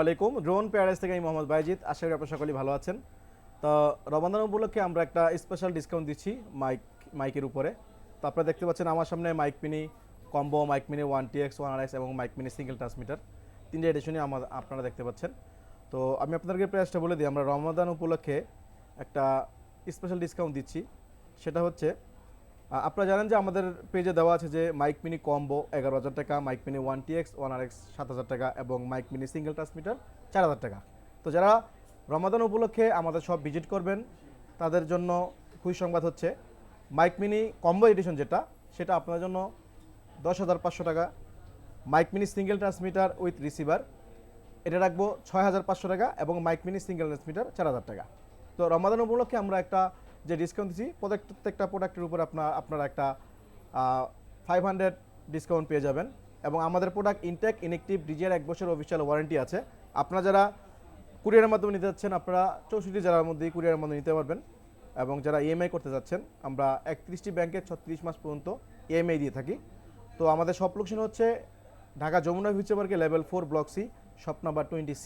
আলাইকুম drone paradise থেকে আমি মোহাম্মদ বাইজিদ। আশা করি আপনারা সকলেই ভালো আছেন। তো রমাদান উপলক্ষে আমরা একটা স্পেশাল ডিসকাউন্ট দিচ্ছি মাইকের উপরে। তো আপনারা দেখতে পাচ্ছেন আমার সামনে mic mini combo, mic mini 1TX 1RX এবং মাইক মিনি সিঙ্গেল ট্রান্সমিটার, তিনটে এডিশনই আপনারা দেখতে পাচ্ছেন। তো আমি আপনাদেরকে প্রাইসটা বলে দিই। আমরা রমাদান উপলক্ষে একটা স্পেশাল ডিসকাউন্ট দিচ্ছি। সেটা হচ্ছে আপনারা জানেন যে আমাদের পেজে দেওয়া আছে যে মাইক মিনি কম্বো 11,000 টাকা, মাইক মিনি 1TX 1RX 7,000 টাকা এবং মাইক মিনি সিঙ্গেল ট্রান্সমিটার 4,000 টাকা। তো যারা রমাদান উপলক্ষে আমাদের সব ভিজিট করবেন তাদের জন্য খুশি সংবাদ হচ্ছে মাইক মিনি কম্বো এডিশন সেটা আপনার জন্য 10,500 টাকা। Mic mini single transmitter with receiver এটা রাখবো 6,500 টাকা এবং মাইক মিনি সিঙ্গেল ট্রান্সমিটার 4,000 টাকা। তো রমাদান উপলক্ষে আমরা একটা যে ডিসকাউন্ট দিচ্ছি প্রত্যেকটা প্রোডাক্টের উপর আপনারা একটা 500 ডিসকাউন্ট পেয়ে যাবেন এবং আমাদের প্রোডাক্ট ইনটেক ইনেকটিভ ডিজিআর 1 বছর অফিসিয়াল ওয়ারেন্টি আছে। আপনারা যারা কুরিয়ারের মাধ্যমে নিতে যাচ্ছেন আপনারা 64 জেলার মধ্যে কুরিয়ারের মাধ্যমে নিতে পারবেন এবং যারা ইএমআই করতে যাচ্ছেন আমরা 31টি ব্যাংকে 36 মাস পর্যন্ত ইএমআই দিয়ে থাকি। তো আমাদের সব লোকেশন হচ্ছে ঢাকা যমুনা ফিউচার পার্কে level 4 block C, shop number 20C।